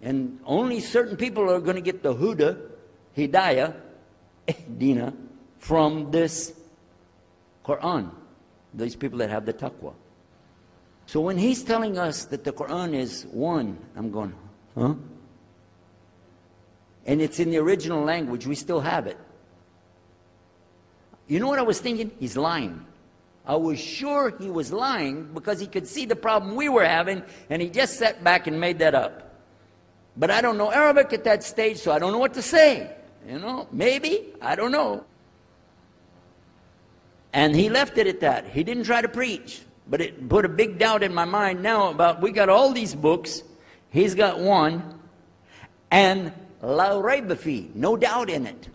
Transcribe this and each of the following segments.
And only certain people are going to get the hidayah, dina, from this Quran. These people that have the taqwa. So when he's telling us that the Quran is one, I'm going, huh? And it's in the original language, we still have it. You know what I was thinking? He's lying. I was sure he was lying because he could see the problem we were having, and he just sat back and made that up. But I don't know Arabic at that stage, so I don't know what to say. You know, maybe, I don't know. And he left it at that. He didn't try to preach. But it put a big doubt in my mind now about, we got all these books, he's got one, and la rayba fi, no doubt in it.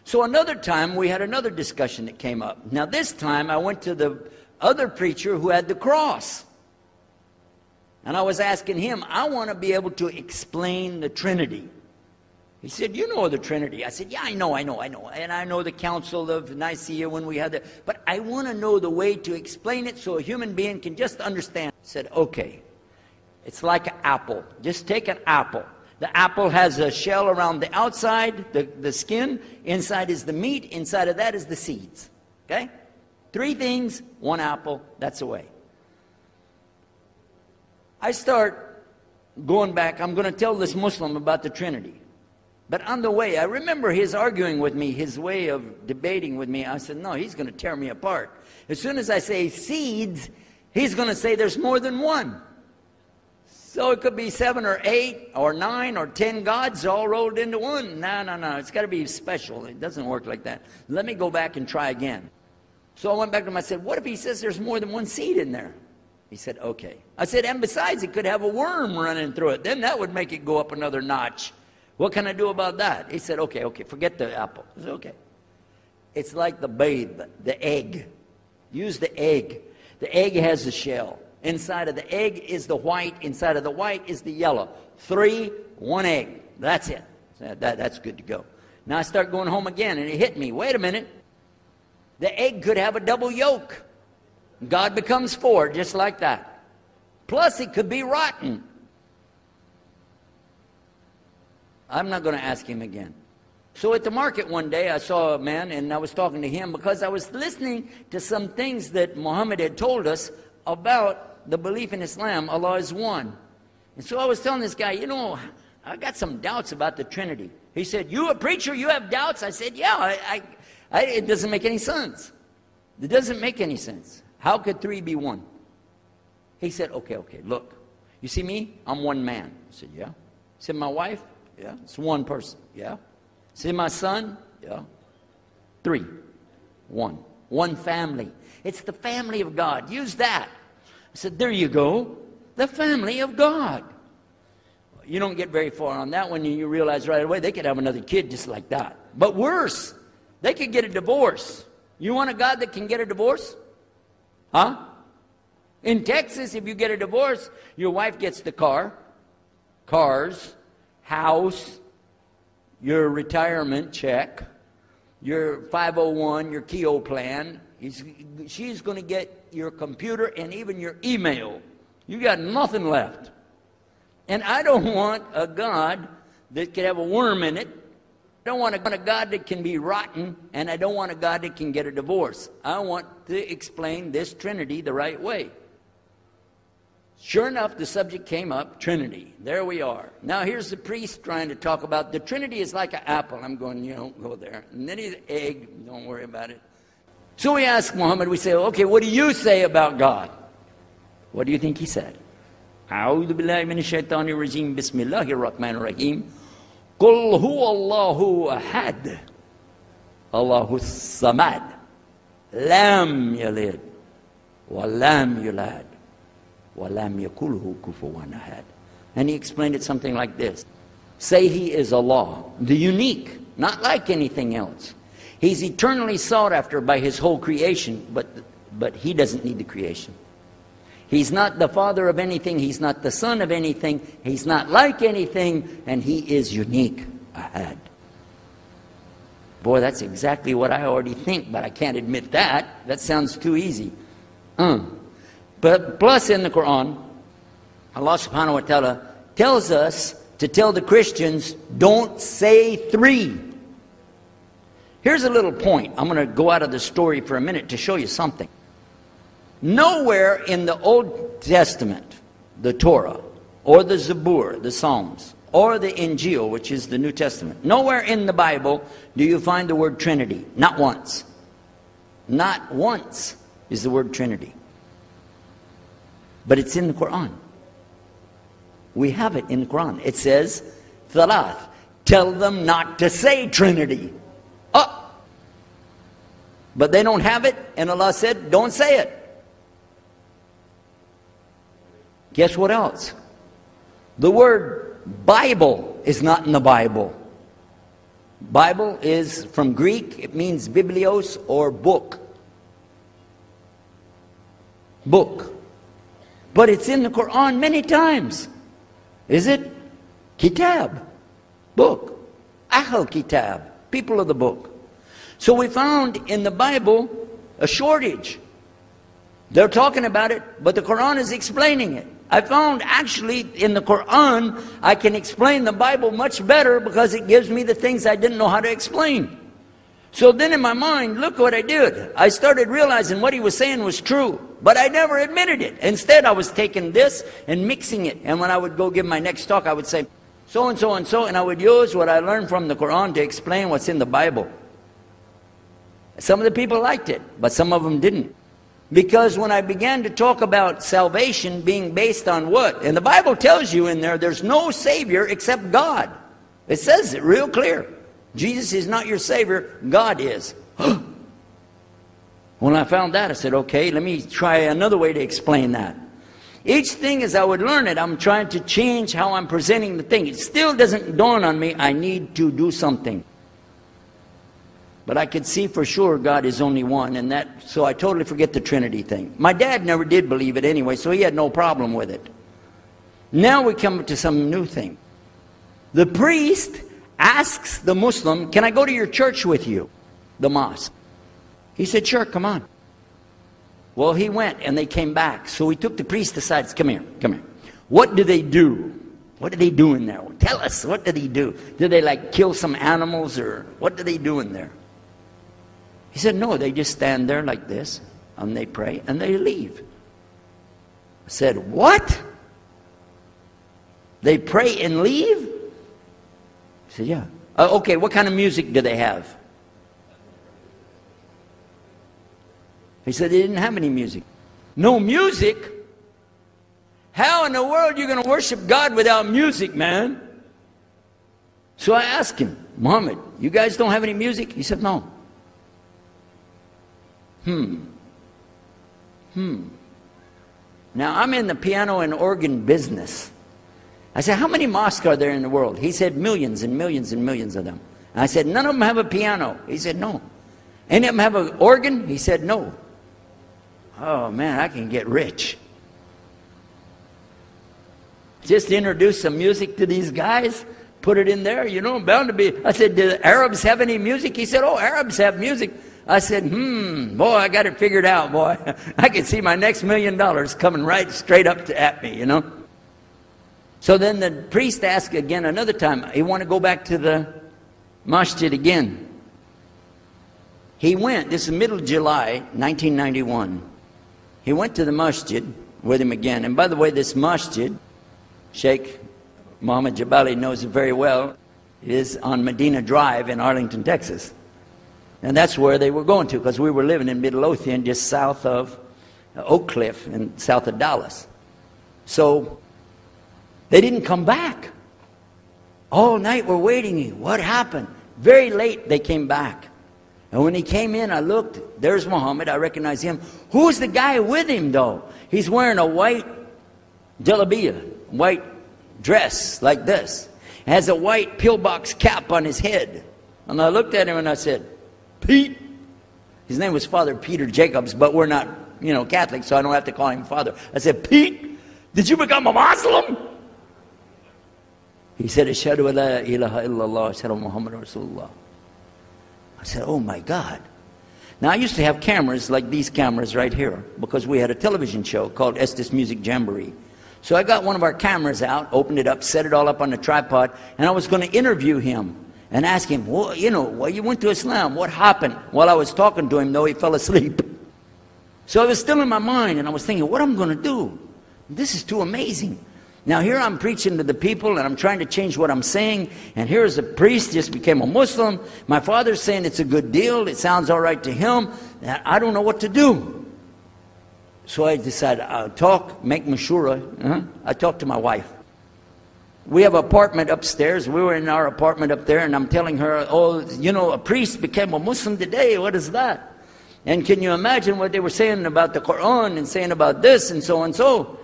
So another time we had another discussion that came up. Now this time I went to the other preacher who had the cross. And I was asking him, I want to be able to explain the Trinity. He said, you know the Trinity. I said, yeah, I know. And I know the Council of Nicaea when we had that. But I want to know the way to explain it so a human being can just understand. I said, okay, it's like an apple. Just take an apple. The apple has a shell around the outside, the skin. Inside is the meat. Inside of that is the seeds. Okay? 3 things, 1 apple. That's the way. I start going back. I'm going to tell this Muslim about the Trinity. But on the way, I remember his arguing with me, his way of debating with me. I said, no, he's going to tear me apart. As soon as I say seeds, he's going to say there's more than one. So it could be 7 or 8 or 9 or 10 gods all rolled into one. No. It's got to be special. It doesn't work like that. Let me go back and try again. So I went back to him. I said, what if he says there's more than one seed in there? He said, okay. I said, and besides, it could have a worm running through it. Then that would make it go up another notch. What can I do about that? He said, okay, forget the apple. I said, okay. It's like the babe, the egg. Use the egg. The egg has a shell. Inside of the egg is the white. Inside of the white is the yellow. 3, 1 egg. That's it. That's good to go. Now I start going home again, and it hit me. Wait a minute. The egg could have a double yolk. God becomes 4, just like that. Plus, it could be rotten. I'm not going to ask him again. So at the market one day, I saw a man, and I was talking to him because I was listening to some things that Muhammad had told us about the belief in Islam, Allah is one. And so I was telling this guy, you know, I got some doubts about the Trinity. He said, you a preacher, you have doubts? I said, yeah, it doesn't make any sense. It doesn't make any sense. How could 3 be 1? He said, okay, look. You see me? I'm one man. I said, yeah. He said, my wife? Yeah. It's one person. Yeah. See my son? Yeah. 3. 1. One family. It's the family of God. Use that. I said, there you go. The family of God. You don't get very far on that one, and you realize right away they could have another kid just like that. But worse, they could get a divorce. You want a God that can get a divorce? Huh? In Texas, if you get a divorce, your wife gets the cars, house, your retirement check, your 501, your Keogh plan. She's going to get your computer and even your email. You got nothing left. And I don't want a God that could have a worm in it. I don't want a God that can be rotten, and I don't want a God that can get a divorce. I want to explain this Trinity the right way. Sure enough, the subject came up, Trinity. There we are. Now here's the priest trying to talk about the Trinity is like an apple. I'm going, you don't go there. And then he's egg, don't worry about it. So we ask Muhammad, we say, okay, what do you say about God? What do you think he said? أعوذ بالله من الشيطان الرجيم بسم الله الرحمن الرحيم قل هو الله أحد الله الصمد لم يلد ولم يولد ولم يكن له كفوا أحد. And he explained it something like this. Say he is Allah, the unique, not like anything else. He's eternally sought after by his whole creation, but he doesn't need the creation. He's not the father of anything. He's not the son of anything. He's not like anything. And he is unique. Ahad. Boy, that's exactly what I already think, but I can't admit that. That sounds too easy. But plus in the Quran, Allah subhanahu wa ta'ala tells us to tell the Christians, don't say 3. Here's a little point. I'm going to go out of the story for a minute to show you something. Nowhere in the Old Testament, the Torah, or the Zabur, the Psalms, or the Injil, which is the New Testament, nowhere in the Bible do you find the word Trinity. Not once. Not once is the word Trinity. But it's in the Quran. We have it in the Quran. It says, Thalath, tell them not to say Trinity. Oh! But they don't have it, and Allah said, don't say it. Guess what else? The word Bible is not in the Bible. Bible is from Greek, it means biblios or book. Book. But it's in the Quran many times. Is it? Kitab. Book. Ahl Kitab. People of the book. So we found in the Bible a shortage. They're talking about it, but the Quran is explaining it. I found actually in the Quran, I can explain the Bible much better because it gives me the things I didn't know how to explain. So then in my mind, look what I did. I started realizing what he was saying was true, but I never admitted it. Instead, I was taking this and mixing it. And when I would go give my next talk, I would say, so and so and so, and I would use what I learned from the Quran to explain what's in the Bible. Some of the people liked it, but some of them didn't. Because when I began to talk about salvation being based on what? And the Bible tells you in there, there's no Savior except God. It says it real clear. Jesus is not your Savior, God is. When I found that, I said, okay, let me try another way to explain that. Each thing as I would learn it, I'm trying to change how I'm presenting the thing. It still doesn't dawn on me, I need to do something. But I could see for sure God is only one, and that, so I totally forget the Trinity thing. My dad never did believe it anyway, so he had no problem with it. Now we come to some new thing. The priest asks the Muslim, can I go to your church with you? The mosque. He said, sure, come on. Well, he went and they came back. So he took the priest aside, said, come here, come here. What do they do? What do they do in there? Tell us, what do they do? Do they like kill some animals or what do they do in there? He said, no, they just stand there like this and they pray and they leave. I said, what? They pray and leave? He said, yeah. Okay, what kind of music do they have? He said they didn't have any music. No music? How in the world are you going to worship God without music, man? So I asked him, Muhammad, you guys don't have any music? He said, no. Now I'm in the piano and organ business. I said, how many mosques are there in the world? He said, millions and millions and millions of them. And I said, none of them have a piano. He said, no. Any of them have an organ? He said, no. Oh man, I can get rich. Just introduce some music to these guys, put it in there, you know, bound to be. I said, do the Arabs have any music? He said, oh, Arabs have music. I said, boy, I got it figured out, boy. I can see my next $1 million coming right straight up at me, you know. So then the priest asked again another time, he wanted to go back to the masjid again. He went, this is middle of July, 1991. He went to the masjid with him again. And by the way, this masjid, Sheikh Muhammad Jabali knows it very well. It is on Medina Drive in Arlington, Texas. And that's where they were going to, because we were living in Midlothian, just south of Oak Cliff and south of Dallas. So they didn't come back. All night we're waiting. What happened? Very late they came back. And when he came in, I looked. There's Muhammad. I recognize him. Who's the guy with him, though? He's wearing a white jalabiyah, white dress like this. Has a white pillbox cap on his head. And I looked at him and I said, Pete. His name was Father Peter Jacobs, but we're not, you know, Catholic, so I don't have to call him Father. I said, Pete, did you become a Muslim? He said, Ashhadu an la ilaha illallah, Ashhadu Muhammad Rasulullah. I said, oh my God. Now I used to have cameras like these cameras right here, because we had a television show called Estes Music Jamboree. So I got one of our cameras out, opened it up, set it all up on the tripod, and I was going to interview him and ask him, well, you know, why you went to Islam? What happened? While I was talking to him, though, he fell asleep. So it was still in my mind, and I was thinking, what am I going to do? This is too amazing. Now here I'm preaching to the people, and I'm trying to change what I'm saying, and here's a priest, just became a Muslim. My father's saying it's a good deal, it sounds all right to him, and I don't know what to do. So I decided I'll talk, make mashura. I talked to my wife. We have an apartment upstairs. We were in our apartment up there, and I'm telling her, oh, you know, a priest became a Muslim today. What is that? And can you imagine what they were saying about the Quran and saying about this and so and so?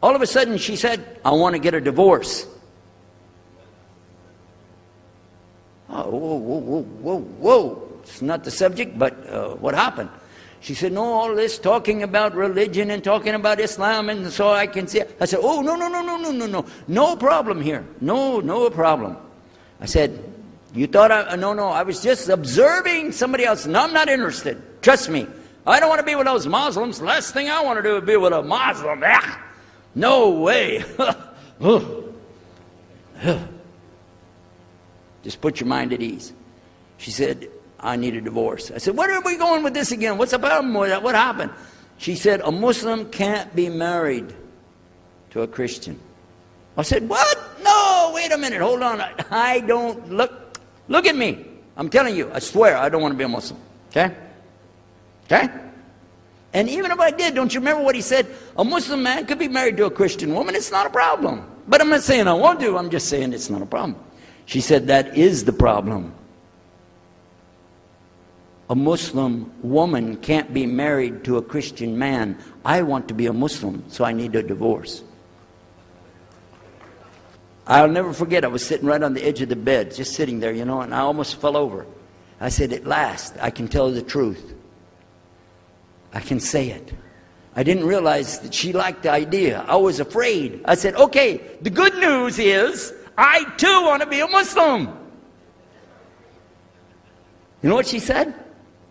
All of a sudden she said, I want to get a divorce. Oh, whoa. It's not the subject, but what happened? She said, no, all this talking about religion and talking about Islam, and so I can see it. I said, oh, no. No problem here. No problem. I said, you thought no, I was just observing somebody else. No, I'm not interested. Trust me. I don't want to be with those Muslims. The last thing I want to do is be with a Muslim. No way. Just put your mind at ease. She said, I need a divorce. I said, where are we going with this again? What's the problem with that? What happened? She said, a Muslim can't be married to a Christian. I said, what? No, wait a minute, hold on. I don't, look at me. I'm telling you, I swear, I don't want to be a Muslim. Okay? Okay? And even if I did, don't you remember what he said? A Muslim man could be married to a Christian woman. It's not a problem. But I'm not saying I won't do. I'm just saying it's not a problem. She said, that is the problem. A Muslim woman can't be married to a Christian man. I want to be a Muslim, so I need a divorce. I'll never forget, I was sitting right on the edge of the bed, just sitting there, you know, and I almost fell over. I said, at last, I can tell the truth. I can say it. I didn't realize that she liked the idea. I was afraid. I said, okay, the good news is, I too want to be a Muslim. You know what she said?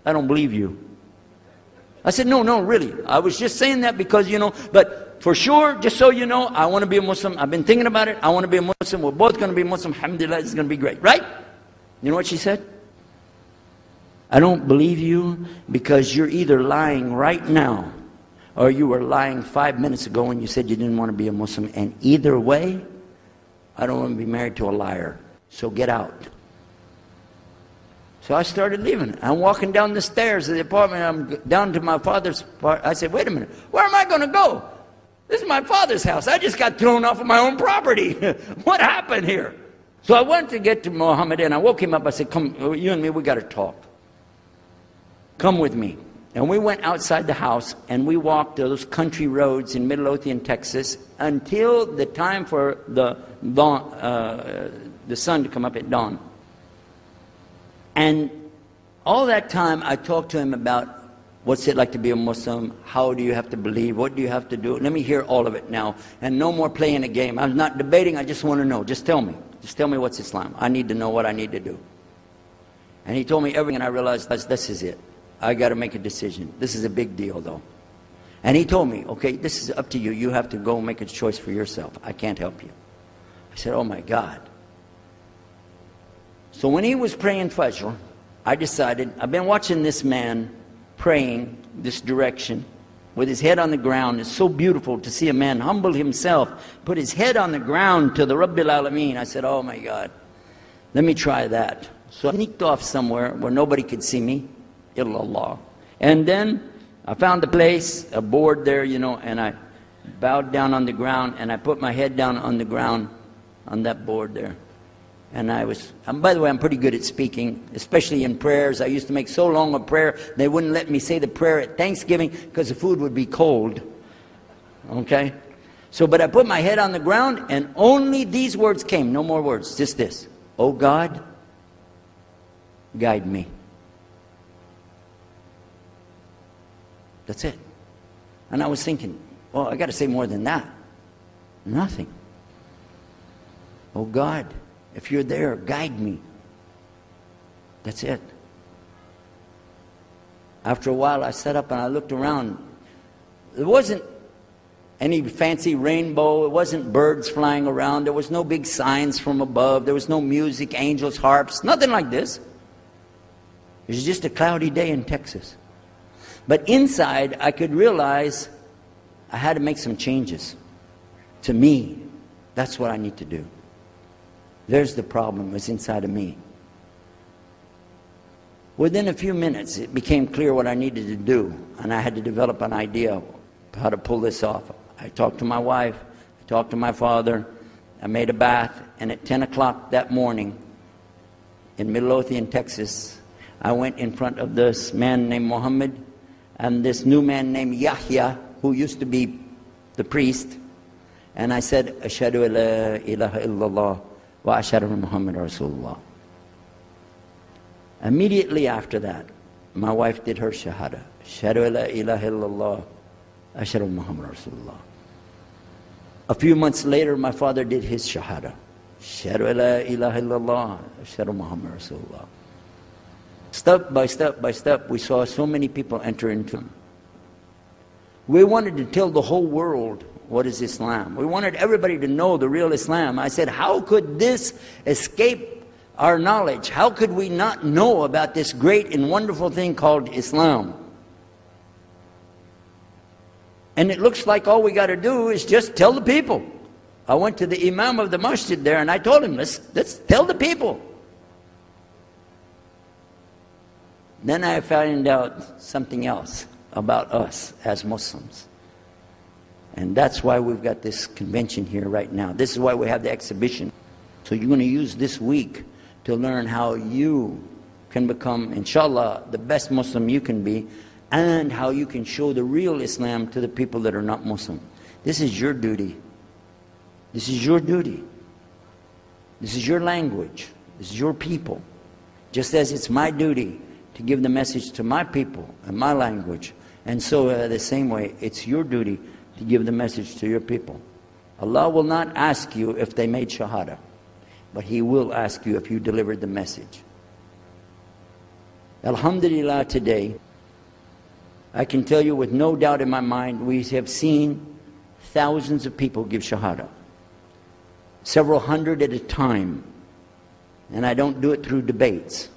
I don't believe you. I said, no, really. I was just saying that because, you know, but for sure, just so you know, I want to be a Muslim. I've been thinking about it. I want to be a Muslim. We're both going to be Muslim. Alhamdulillah, it's going to be great. Right? You know what she said? I don't believe you because you're either lying right now or you were lying 5 minutes ago when you said you didn't want to be a Muslim. And either way, I don't want to be married to a liar. So get out. So I started leaving. I'm walking down the stairs of the apartment. I'm down to my father's part. I said, wait a minute. Where am I going to go? This is my father's house. I just got thrown off of my own property. What happened here? So I went to get to Muhammad and I woke him up. I said, come, you and me, we got to talk. Come with me. And we went outside the house and we walked those country roads in Midlothian, Texas until the time for the sun to come up at dawn. And all that time I talked to him about what's it like to be a Muslim, how do you have to believe, what do you have to do. Let me hear all of it now. And no more playing a game. I'm not debating, I just want to know. Just tell me. Just tell me what's Islam. I need to know what I need to do. And he told me everything and I realized this is it. I got to make a decision. This is a big deal though. And he told me, okay, this is up to you. You have to go make a choice for yourself. I can't help you. I said, oh my God. So when he was praying Fajr, I decided, I've been watching this man praying this direction with his head on the ground. It's so beautiful to see a man humble himself, put his head on the ground to the Rabbil Alameen. I said, oh my God, let me try that. So I sneaked off somewhere where nobody could see me, illallah. And then I found a place, a board there, you know, and I bowed down on the ground and I put my head down on the ground on that board there. And by the way, I'm pretty good at speaking, especially in prayers. I used to make so long a prayer, they wouldn't let me say the prayer at Thanksgiving because the food would be cold. Okay? So, but I put my head on the ground and only these words came, no more words, just this. Oh God, guide me. That's it. And I was thinking, well, I got to say more than that. Nothing. Oh God, if you're there, guide me. That's it. After a while, I sat up and I looked around. There wasn't any fancy rainbow. It wasn't birds flying around. There was no big signs from above. There was no music, angels, harps, nothing like this. It was just a cloudy day in Texas. But inside, I could realize I had to make some changes. To me, that's what I need to do. There's the problem, it's inside of me. Within a few minutes, it became clear what I needed to do, and I had to develop an idea of how to pull this off. I talked to my wife, I talked to my father, I made a bath, and at 10 o'clock that morning, in Midlothian, Texas, I went in front of this man named Muhammad, and this new man named Yahya, who used to be the priest, and I said, Ashhadu an la ilaha illallah wa ashhadu anna Muhammad Rasulullah. Immediately after that, my wife did her shahada. Ashhadu an la ilaha illallah, ashhadu anna Muhammad Rasulullah. A few months later, my father did his shahada. Ashhadu an la ilaha illallah, ashhadu anna Muhammad Rasulullah. Step by step by step, we saw so many people enter into it. We wanted to tell the whole world what is Islam. We wanted everybody to know the real Islam. I said, how could this escape our knowledge? How could we not know about this great and wonderful thing called Islam? And it looks like all we got to do is just tell the people. I went to the imam of the masjid there and I told him, let's tell the people. Then I found out something else about us as Muslims. And that's why we've got this convention here right now. This is why we have the exhibition. So you're going to use this week to learn how you can become, inshallah, the best Muslim you can be, and how you can show the real Islam to the people that are not Muslim. This is your duty. This is your duty. This is your language. This is your people. Just as it's my duty to give the message to my people and my language. And so the same way, it's your duty to give the message to your people. Allah will not ask you if they made shahada, but He will ask you if you delivered the message. Alhamdulillah, today, I can tell you with no doubt in my mind, we have seen thousands of people give shahada. Several hundred at a time. And I don't do it through debates.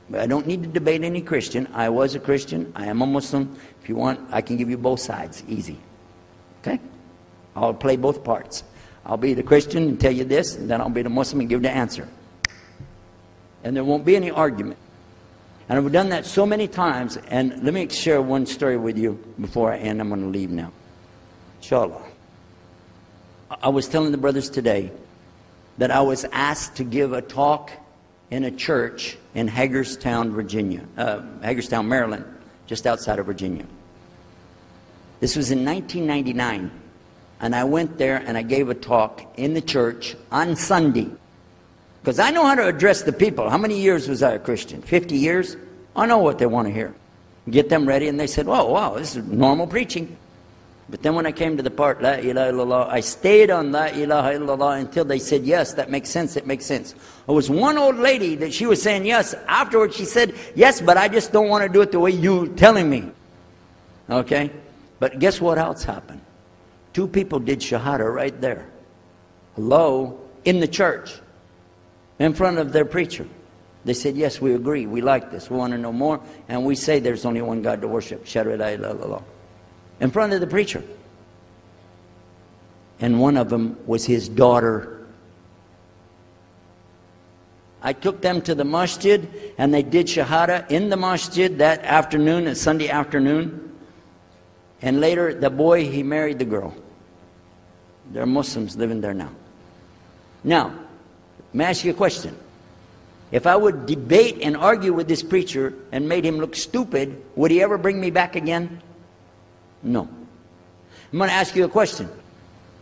But I don't need to debate any Christian. I was a Christian. I am a Muslim. If you want, I can give you both sides. Easy. Okay? I'll play both parts. I'll be the Christian and tell you this, and then I'll be the Muslim and give the answer. And there won't be any argument. And I've done that so many times. And let me share one story with you before I end. I'm going to leave now. Inshallah. I was telling the brothers today that I was asked to give a talk in a church in Hagerstown, Maryland, just outside of Virginia. This was in 1999, and I went there and I gave a talk in the church on Sunday, because I know how to address the people. How many years was I a Christian? 50 years? I know what they want to hear. Get them ready, and they said, "Oh, wow, this is normal preaching." But then when I came to the part, La ilaha illallah, I stayed on La ilaha illallah until they said, yes, that makes sense, it makes sense. There was one old lady that she was saying yes. Afterwards she said, yes, but I just don't want to do it the way you're telling me. Okay? But guess what else happened? 2 people did shahada right there. Hello? In the church. In front of their preacher. They said, yes, we agree, we like this, we want to know more, and we say there's only one God to worship. Shahadu la ilaha illallah. In front of the preacher. And one of them was his daughter. I took them to the masjid and they did shahada in the masjid that afternoon, a Sunday afternoon. And later the boy, he married the girl. They're Muslims living there now. Now, may I ask you a question? If I would debate and argue with this preacher and made him look stupid, would he ever bring me back again? No. I'm going to ask you a question.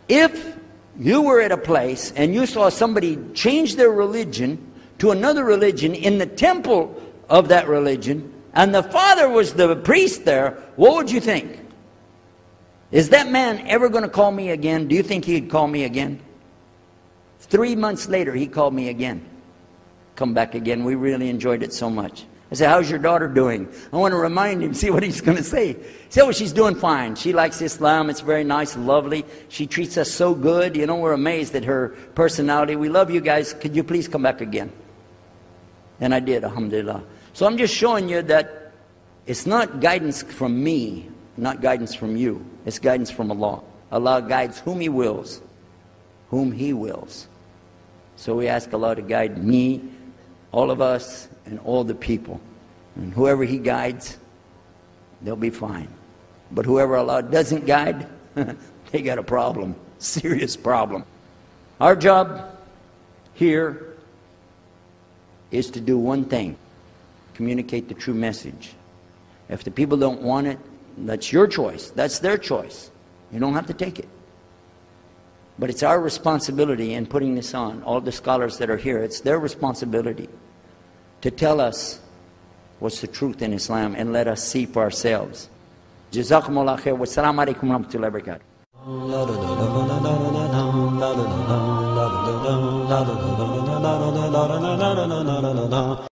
If you were at a place and you saw somebody change their religion to another religion in the temple of that religion, and the father was the priest there, what would you think? Is that man ever going to call me again? Do you think he'd call me again? 3 months later, he called me again. Come back again. We really enjoyed it so much. I said, how's your daughter doing? I want to remind him, see what he's going to say. He said, well, she's doing fine. She likes Islam. It's very nice, lovely. She treats us so good. You know, we're amazed at her personality. We love you guys. Could you please come back again? And I did, alhamdulillah. So I'm just showing you that it's not guidance from me, not guidance from you. It's guidance from Allah. Allah guides whom He wills. Whom He wills. So we ask Allah to guide me, all of us, and all the people. And whoever He guides, they'll be fine. But whoever Allah doesn't guide, they got a problem, serious problem. Our job here is to do one thing, communicate the true message. If the people don't want it, that's your choice, that's their choice. You don't have to take it. But it's our responsibility in putting this on, all the scholars that are here, it's their responsibility to tell us what's the truth in Islam and let us see for ourselves. Jazakumullah khair. Wassalamu alaikum wa rahmatullahi wa barakatuh.